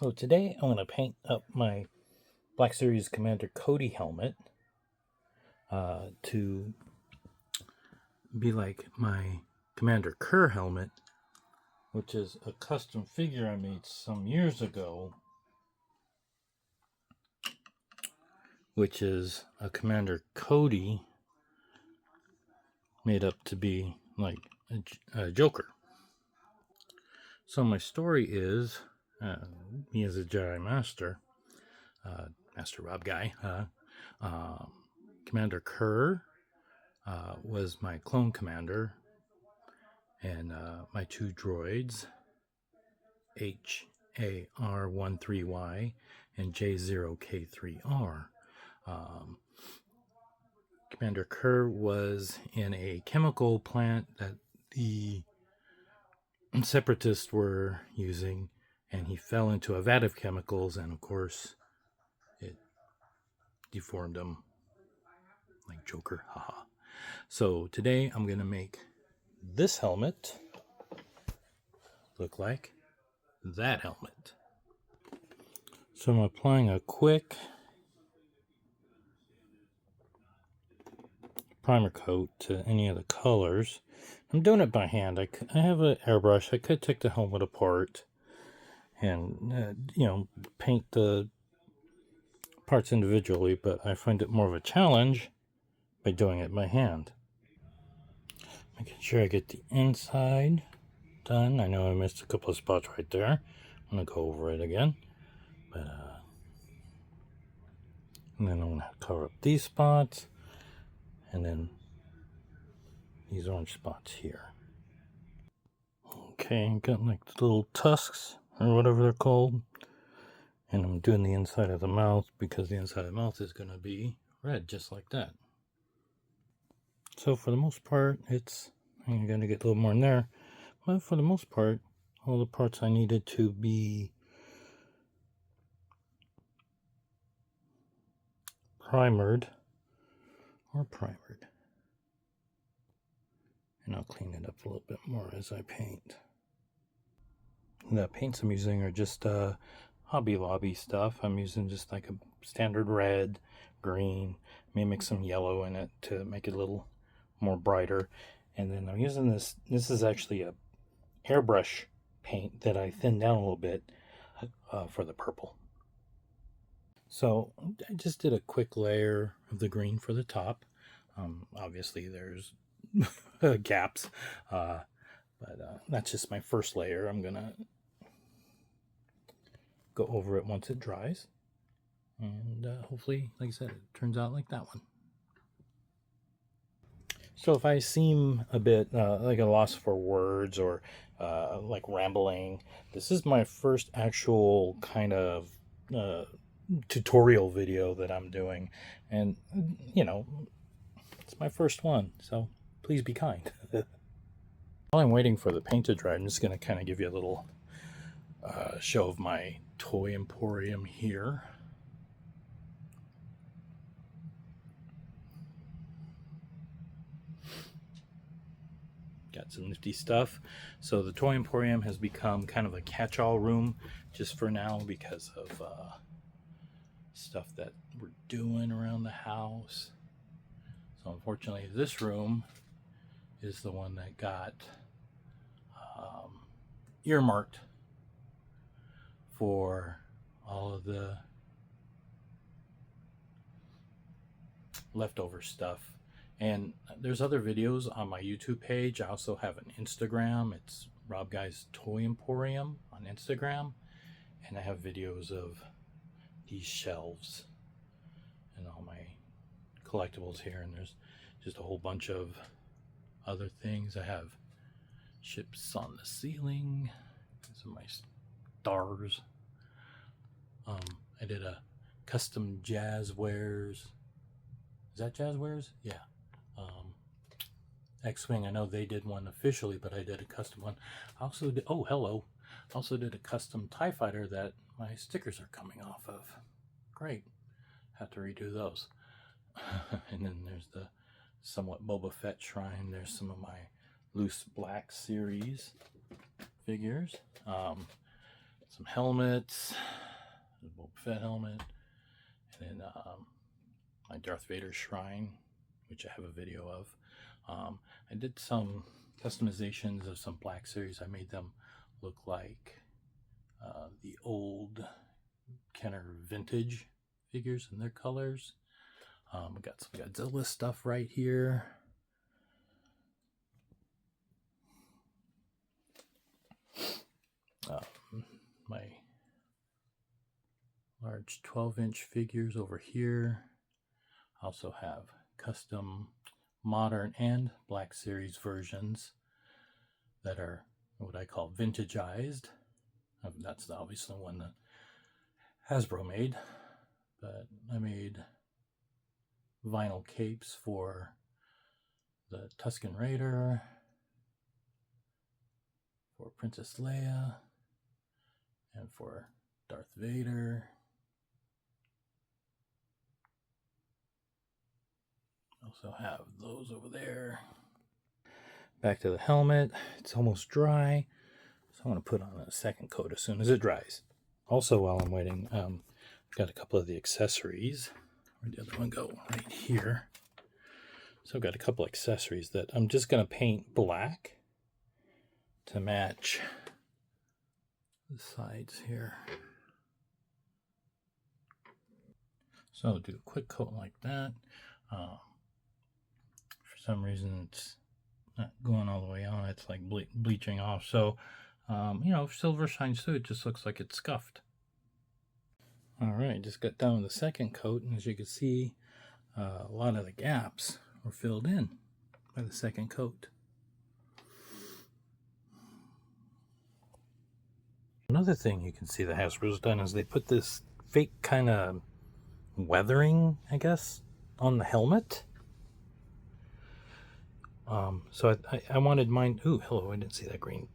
So today I'm going to paint up my Black Series Commander Cody helmet to be like my Commander Kerr helmet, which is a custom figure I made some years ago, which is a Commander Cody made up to be like a Joker. So my story is, me as a Jedi Master, Master Rob Guy, Commander Kerr was my clone commander, and my two droids, HAR13Y and J0K3R. Commander Kerr was in a chemical plant that the separatists were using, and he fell into a vat of chemicals, and of course it deformed him like Joker. Haha. So today I'm going to make this helmet look like that helmet. So I'm applying a quick primer coat to any of the colors. I'm doing it by hand. I have an airbrush. I could take the helmet apart and paint the parts individually, but I find it more of a challenge by doing it by hand. Making sure I get the inside done. I know I missed a couple of spots right there. I'm going to go over it again. But and then I'm going to cover up these spots, and then these orange spots here. Okay, got like the little tusks or whatever they're called. And I'm doing the inside of the mouth because the inside of the mouth is going to be red, just like that. So for the most part, I'm going to get a little more in there. But for the most part, all the parts I needed to be primered. And I'll clean it up a little bit more as I paint. The paints I'm using are just Hobby Lobby stuff. I'm using just like a standard red, green, may mix some yellow in it to make it a little more brighter. And then I'm using this is actually a airbrush paint that I thinned down a little bit for the purple. So I just did a quick layer of the green for the top. Obviously there's gaps, but that's just my first layer. I'm gonna go over it once it dries, and hopefully, like I said, it turns out like that one. So if I seem a bit like a loss for words or like rambling, this is my first actual kind of tutorial video that I'm doing, and it's my first one, so please be kind. While I'm waiting for the paint to dry, I'm just going to kind of give you a little show of my toy emporium here. Got some nifty stuff. So the toy emporium has become kind of a catch-all room just for now because of stuff that we're doing around the house. So unfortunately this room is the one that got earmarked for all of the leftover stuff. And there's other videos on my YouTube page. I also have an Instagram. It's Rob Guy's Toy Emporium on Instagram. And I have videos of these shelves and all my collectibles here. And there's just a whole bunch of other things. I have ships on the ceiling. These are my stars. I did a custom Jazzwares. Is that Jazzwares? Yeah. X-Wing, I know they did one officially, but I did a custom one. I also did, oh, hello. Also did a custom TIE Fighter that my stickers are coming off of. Great. Have to redo those. And then there's the somewhat Boba Fett shrine. There's some of my loose Black Series figures. some helmets, the Boba Fett helmet, and then my Darth Vader shrine, which I have a video of. I did some customizations of some Black Series. I made them look like the old Kenner vintage figures in their colors. We got some Godzilla stuff right here. My large 12-inch figures over here. I also have custom modern and Black Series versions that are what I call vintageized. That's obviously one that Hasbro made, but I made vinyl capes for the Tusken Raider, for Princess Leia, and for Darth Vader. Also have those over there. Back to the helmet. It's almost dry, so I'm going to put on a second coat as soon as it dries. Also, while I'm waiting, I've got a couple of the accessories. Where'd the other one go? Right here. So I've got a couple accessories that I'm just going to paint black to match the sides here. So I'll do a quick coat like that. For some reason it's not going all the way on. It's like bleaching off. So, you know, if silver shines through, it just looks like it's scuffed. Alright, just got done with the second coat, and as you can see, a lot of the gaps were filled in by the second coat. Another thing you can see that Hasbro's done is they put this fake kind of weathering, I guess, on the helmet. So I wanted mine. Ooh, hello, I didn't see that green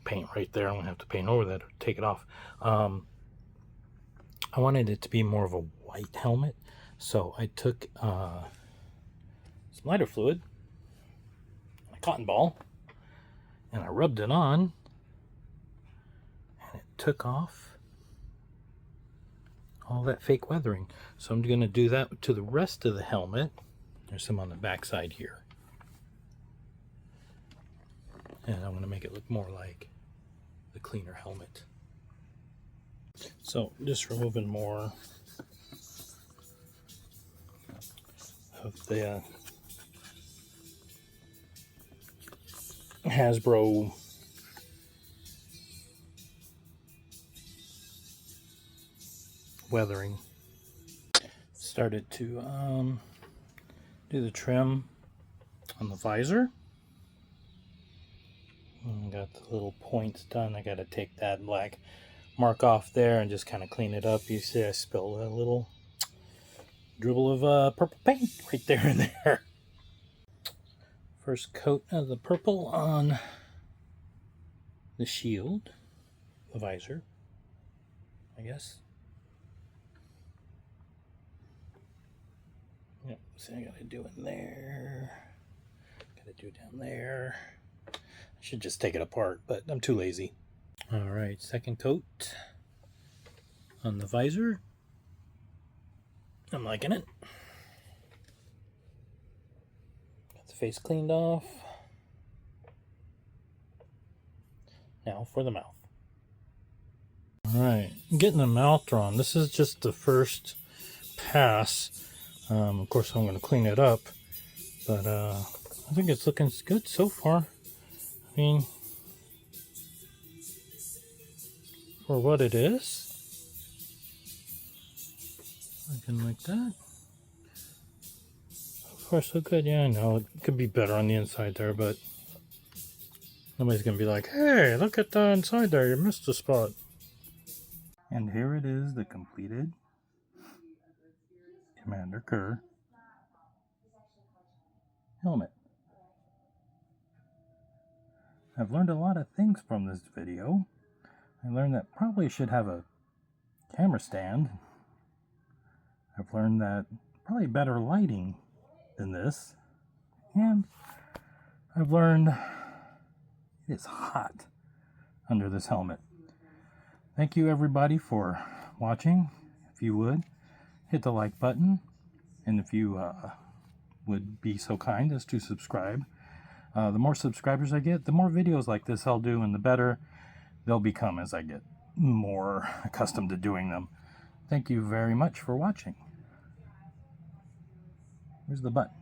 paint right there. I'm going to have to paint over that or take it off. I wanted it to be more of a white helmet. So I took some lighter fluid, a cotton ball, and I rubbed it on, and it took off all that fake weathering. So I'm going to do that to the rest of the helmet. There's some on the back side here. And I'm going to make it look more like the cleaner helmet. So just removing more of the Hasbro weathering. Started to do the trim on the visor. Got the little points done. I got to take that black mark off there and just kind of clean it up. You see I spilled a little dribble of purple paint right there and there. First coat of the purple on the shield, the visor, I guess. Yep, see I gotta do it there. Gotta do it down there. I should just take it apart, but I'm too lazy. Alright, second coat on the visor. I'm liking it. Got the face cleaned off. Now for the mouth. Alright, getting the mouth drawn. This is just the first pass. Of course I'm going to clean it up, but I think it's looking good so far. I mean, for what it is, looking like that. So far so good. Yeah, I know it could be better on the inside there, but nobody's gonna be like, hey, look at the inside there, you missed a spot. And here it is, the completed Commander Kerr helmet. I've learned a lot of things from this video. I learned that probably should have a camera stand. I've learned that probably better lighting than this. And I've learned it is hot under this helmet. Thank you everybody for watching. If you would, hit the like button, and if you would be so kind as to subscribe. The more subscribers I get, the more videos like this I'll do, and the better they'll become as I get more accustomed to doing them. Thank you very much for watching. Where's the button?